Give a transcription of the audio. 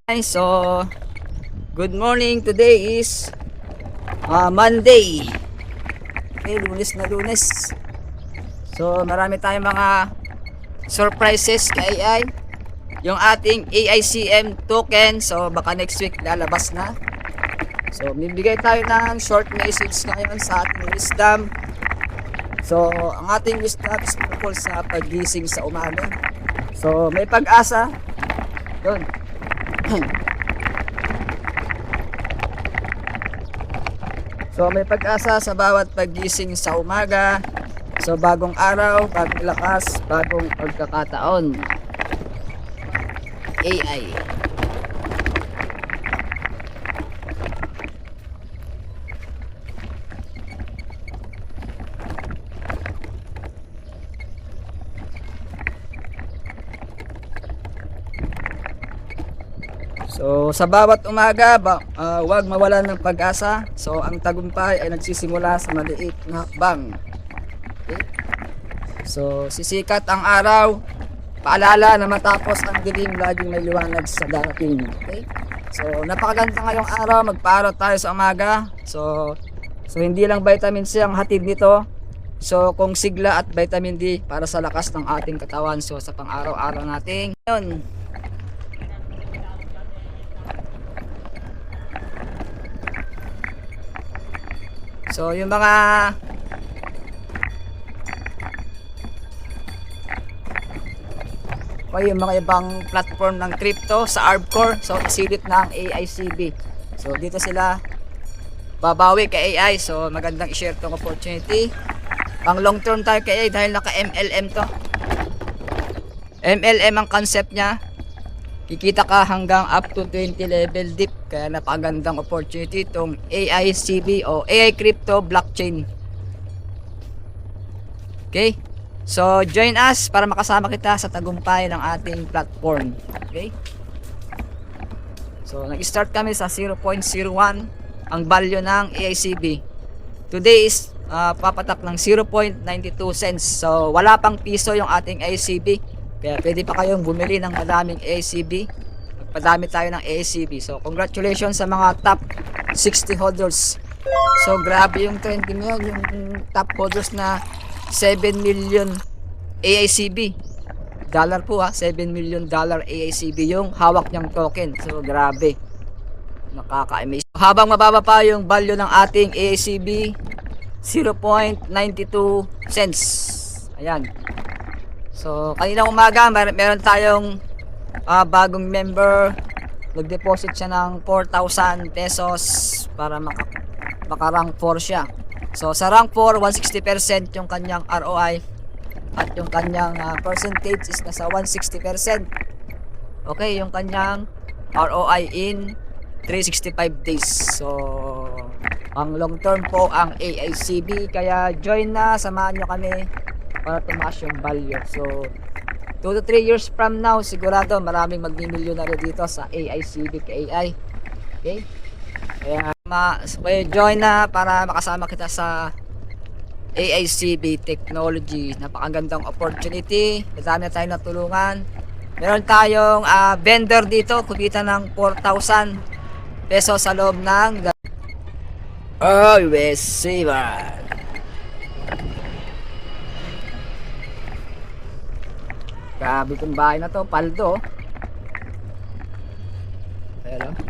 So, good morning. Today is Monday. Okay, Lunes na Lunes. So, marami tayong mga surprises kay AI. Yung ating AICM token. So, baka next week lalabas na. So, bibigay tayo ng short message ngayon sa ating wisdom. So, ang ating wisdom is tungkol sa paggising sa umaga. So, may pag-asa. Yun. So may pag-asa sa bawat paggising sa umaga. So bagong araw, bagong lakas, bagong pagkakataon. AI. So sa bawat umaga, huwag mawalan ng pag-asa. So ang tagumpay ay nagsisimula sa maliit na hakbang. Okay? So sisikat ang araw. Paalala na matapos ang dilim, laging may liwanag sa darating. Okay? So napakaganda ngayong araw, magpaaraw tayo sa umaga. So hindi lang vitamin C ang hatid nito. So kung sigla at vitamin D para sa lakas ng ating katawan. So sa pang-araw-araw natin. Ngayon, so yung mga ibang platform ng crypto sa Arbcore, so isilip ng AICB. So dito sila babawi kay AI. So magandang i-share tong opportunity. Pang long term tayo kay AI dahil naka MLM to. MLM ang concept niya. Kikita ka hanggang up to 20 level deep. Kaya napakagandang opportunity itong AICB o AI Crypto Blockchain. Okay? So, join us para makasama kita sa tagumpay ng ating platform. Okay? So, nag-start kami sa 0.01 ang value ng AICB. Today is papatak ng 0.92 cents. So, wala pang piso yung ating AICB. Kaya pwede pa kayong bumili ng madaming AICB. Magpadami tayo ng AICB. So congratulations sa mga top 60 holders. So grabe yung trending ngayon, yung top holders na 7 million AICB. Dollar po 7 million dollar AICB yung hawak niyang token. So grabe. Nakaka-amaze. Habang mababa pa yung value ng ating AICB, 0.92 cents. Ayan. So, kanina umaga, meron tayong bagong member. Nag-deposit siya ng 4,000 pesos para maka-rank 4 siya. So, sa rank 4, 160% yung kanyang ROI. At yung kanyang percentage is nasa 160%. Okay, yung kanyang ROI in 365 days. So, ang long term po ang AICB. Kaya join na, samahan nyo kami para tumaas yung value. So 2 to 3 years from now, sigurado maraming magmi-milyonaryo dito sa AICB AI. Okay? Kaya join na para makasama kita sa AICB Technology. Napakagandang opportunity. Madami na tayong natulungan. Meron tayong vendor dito, kumita ng 4,000 pesos sa loob ng always saver. Grabe itong bahay na to, paldo. Ayan o.